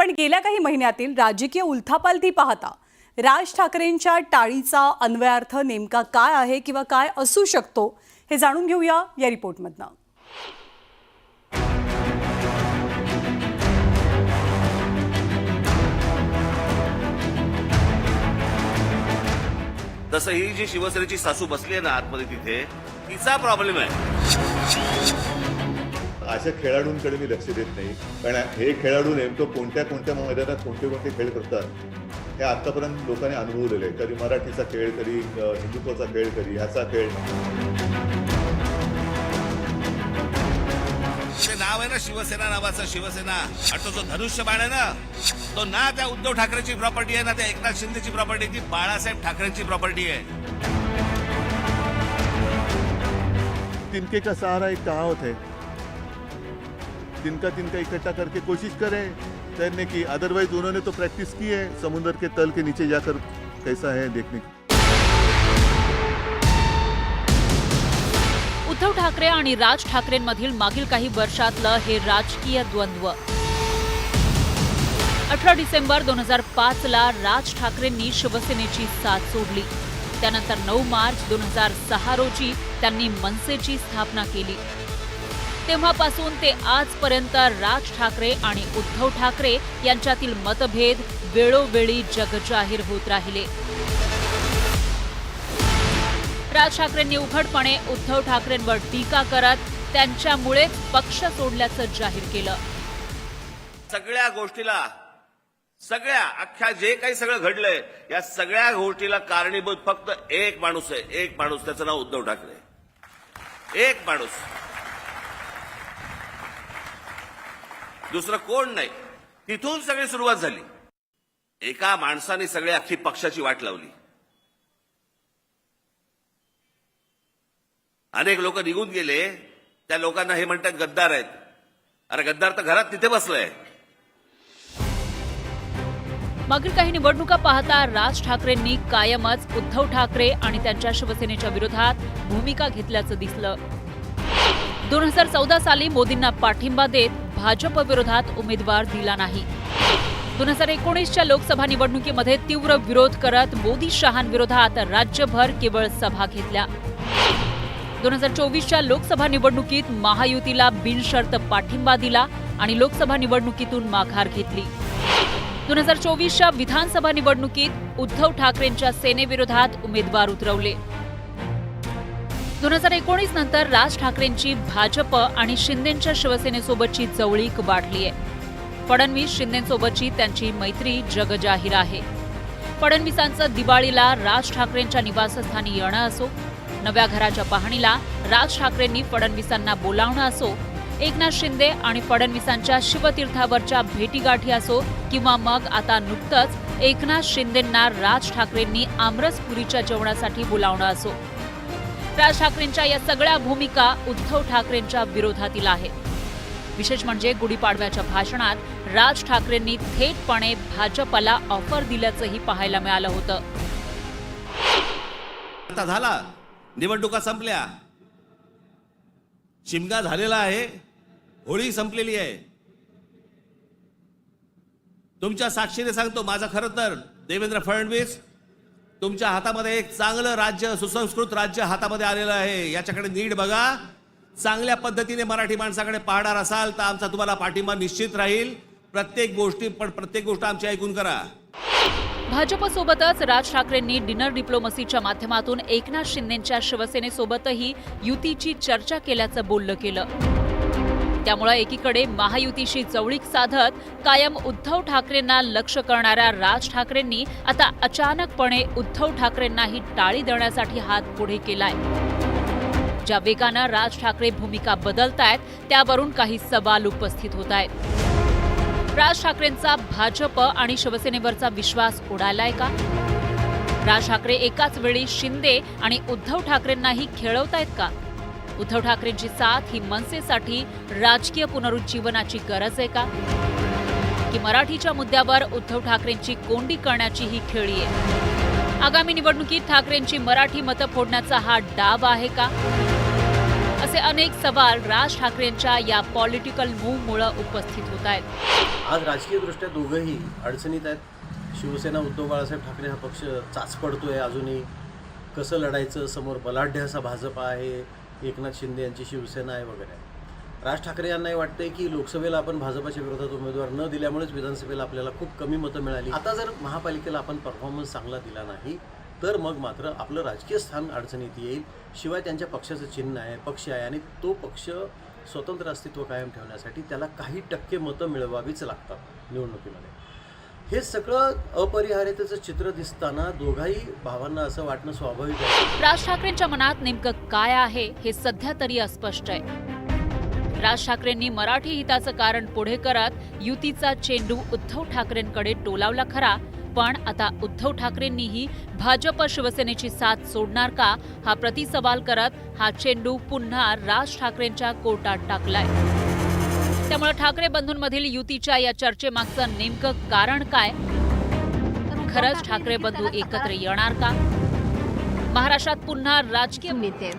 पण गेल्या काही महिन्यातील राजकीय उलथापालथी पाहता राज ठाकरेंच्या टाळीचा अन्वयार्थ नेमका काय आहे किंवा काय असू शकतो हे जाणून घेऊया या रिपोर्टमधनं। तसं ही जी शिवसेनेची सासू बसली आहे ना आतमध्ये तिथे तिचा प्रॉब्लेम आहे। अशा खेळाडूंकडे मी लक्ष देत नाही, कारण हे खेळाडू नेमकं कोणत्या कोणत्या मैदानात कोणते कोणते खेळ करतात हे आतापर्यंत लोकांनी अनुभवलेलं आहे। कधी मराठीचा खेळ, कधी हिंदुत्वाचा खेळ, कधी ह्याचा खेळ। ते नाव आहे ना शिवसेना नावाचं, शिवसेना आणि तो जो धनुष्यबाण आहे ना तो ना त्या उद्धव ठाकरेची प्रॉपर्टी आहे ना त्या एकनाथ शिंदेची प्रॉपर्टी, ती बाळासाहेब ठाकरेंची प्रॉपर्टी आहे। तिनके का सहारा एक कहावत है, तिनका तिनका इकट्ठा करके कोशिश करें तैरने की। अदरवाइज उन्होंने तो प्रैक्टिस की है समुद्र के तल के नीचे जाकर कैसा है देखने की। उद्धव ठाकरे आणि राज ठाकरेंमधील मागील काही वर्षातलं हे राजकीय द्वंद्व। 18 डिसेंबर 2005 ला राज ठाकरेंनी शिवसेनेची साथ सोडली। त्यानंतर 9 मार्च 2006 रोजी त्यांनी मनसेची स्थापना केली। तेव्हापासून ते आजपर्यंत राज ठाकरे आणि उद्धव ठाकरे यांच्यातील मतभेद वेळोवेळी जगजाहीर होत राहिले। राज ठाकरेंनी उघडपणे उद्धव ठाकरेंवर टीका करत त्यांच्यामुळेच पक्ष सोडल्याचं जाहीर केलं। सगळ्या गोष्टीला, सगळ्या अख्ख्या जे काही सगळं घडलंय या सगळ्या गोष्टीला कारणीभूत फक्त एक माणूस आहे, एक माणूस, त्याचं नाव उद्धव ठाकरे। एक माणूस, दुसरं कोण नाही। तिथून सगळी सुरुवात झाली। एका माणसाने सगळी अख्खी पक्षाची वाट लावली। अनेक लोक निघून गेले, त्या लोकांना हे म्हणतात गद्दार आहेत। अरे गद्दार तर घरात तिथे बसलाय। मागील काही निवडणुका पाहता राज ठाकरेंनी कायमच उद्धव ठाकरे आणि त्यांच्या शिवसेनेच्या विरोधात भूमिका घेतल्याचं दिसलं। 2014 साली मोदींना पाठिंबा देत भाजप विरोधात उमेदवार दिला नाही। 2019च्या लोकसभा निवडणुकीमध्ये तीव्र विरोध करत मोदी शहांविरोधात राज्यभर केवळ सभा घेतल्या। 2024च्या लोकसभा निवडणुकीत महायुतीला बिनशर्त पाठिंबा दिला आणि लोकसभा निवडणुकीतून माघार घेतली। 2024च्या विधानसभा निवडणुकीत उद्धव ठाकरेंच्या सेनेविरोधात उमेदवार उतरवले। 2019 नंतर राज ठाकरेंची भाजप आणि शिंदेंच्या शिवसेनेसोबतची जवळीक वाढली आहे। फडणवीस शिंदेंसोबतची त्यांची मैत्री जगजाहीर आहे। फडणवीसांचं दिवाळीला राज ठाकरेंच्या निवासस्थानी येणं असो, नव्या घराच्या पाहणीला राज ठाकरेंनी फडणवीसांना बोलावणं असो, एकनाथ शिंदे आणि फडणवीसांच्या शिवतीर्थावरच्या भेटीगाठी असो किंवा मग आता नुकतंच एकनाथ शिंदेंना राज ठाकरेंनी आमरसपुरीच्या जेवणासाठी बोलावणं असो, राज ठाकरेंच्या या सगळ्या भूमिका उद्धव ठाकरेंच्या विरोधातील आहेत। विशेष म्हणजे गुढीपाडव्याच्या भाषणात राज ठाकरेंनी थेटपणे भाजपला ऑफर दिल्याचंही पाहायला मिळालं होतं। आता झाला, निवडणुका संपल्या, शिमगा झालेला आहे, होळी संपलेली आहे। तुमच्या साक्षीने सांगतो, माझं खरं तर देवेंद्र फडणवीस तुमच्या हातामध्ये एक चांगलं राज्य, सुसंस्कृत राज्य हातामध्ये आलेलं आहे। याच्याकडे नीट बघा। चांगल्या पद्धतीने मराठी माणसाकडे पाहणार असाल तर आमचा तुम्हाला पाठिंबा निश्चित राहील। प्रत्येक गोष्ट आमची ऐकून करा। भाजपसोबतच राज ठाकरेंनी डिनर डिप्लोमसीच्या माध्यमातून एकनाथ शिंदेंच्या शिवसेनेसोबतही युतीची चर्चा केल्याचं बोललं केलं। त्यामुळे एकीकडे महायुतीशी जवळीक साधत कायम उद्धव ठाकरेंना लक्ष करणाऱ्या राज ठाकरेंनी आता अचानकपणे उद्धव ठाकरेंनाही टाळी देण्यासाठी हात पुढे केलाय। ज्या वेगानं राज ठाकरे भूमिका बदलतायत त्यावरून काही सवाल उपस्थित होत आहेत। राज ठाकरेंचा भाजप आणि शिवसेनेवरचा विश्वास उडालाय का? राज ठाकरे एकाच वेळी शिंदे आणि उद्धव ठाकरेंनाही खेळवतायत का? उद्धव ठाकरेंची साथ ही मनसेसाठी राजकीय पुनरुज्जीवनाची गरज आहे का? की मराठीच्या मुद्द्यावर उद्धव ठाकरेंची कोंडी करण्याची ही खेळी आहे? आगामी निवडणुकीत ठाकरेंची मराठी मतं फोडण्याचा हा डाव आहे का? असे अनेक सवाल राज ठाकरेंच्या या पॉलिटिकल मूव्हमुळे उपस्थित होत आहेत. आज राजकीयदृष्ट्या दोघंही अडचणीत आहेत. शिवसेना उद्धव बाळासाहेब ठाकरे हा पक्ष चाच पडतोय अजूनही. कसं लढायचं, समोर बलाढ्य असा भाजप आहे, एकनाथ शिंदे यांची शिवसेना आहे वगैरे. राज ठाकरे यांनाही वाटतंय की लोकसभेला आपण भाजपाच्या विरोधात उमेदवार न दिल्यामुळेच विधानसभेला आपल्याला खूप कमी मतं मिळाली. आता जर महापालिकेला आपण परफॉर्मन्स चांगला दिला नाही तर मग मात्र आपलं राजकीय स्थान अडचणीत येईल. शिवाय त्यांच्या पक्षाचं चिन्ह आहे, पक्ष आहे आणि तो पक्ष स्वतंत्र अस्तित्व कायम ठेवण्यासाठी त्याला काही टक्के मतं मिळवावीच लागतात निवडणुकीमध्ये. हे सगळं अपरिहार्यतेचं चित्र दिसताना दोघाही भावांना असं वाटणं स्वाभाविक आहे. राज ठाकरेंच्या मनात नेमकं काय आहे हे सध्या तरी अस्पष्ट आहे. राज ठाकरेंनी मराठी हिताचं कारण पुढे करत युतीचा चेंडू उद्धव ठाकरेंकडे टोलावला खरा, पण आता उद्धव ठाकरेंनीही भाजप शिवसेनेची साथ सोडणार का हा प्रतिसवाल करत हा चेंडू पुन्हा राज ठाकरेंच्या कोर्टात टाकलाय. त्यामुळे ठाकरे बंधूंमधील युतीच्या या चर्चेमागचं नेमकं कारण काय? खरंच ठाकरे बंधू एकत्र येणार का? महाराष्ट्रात पुन्हा राजकीय नेते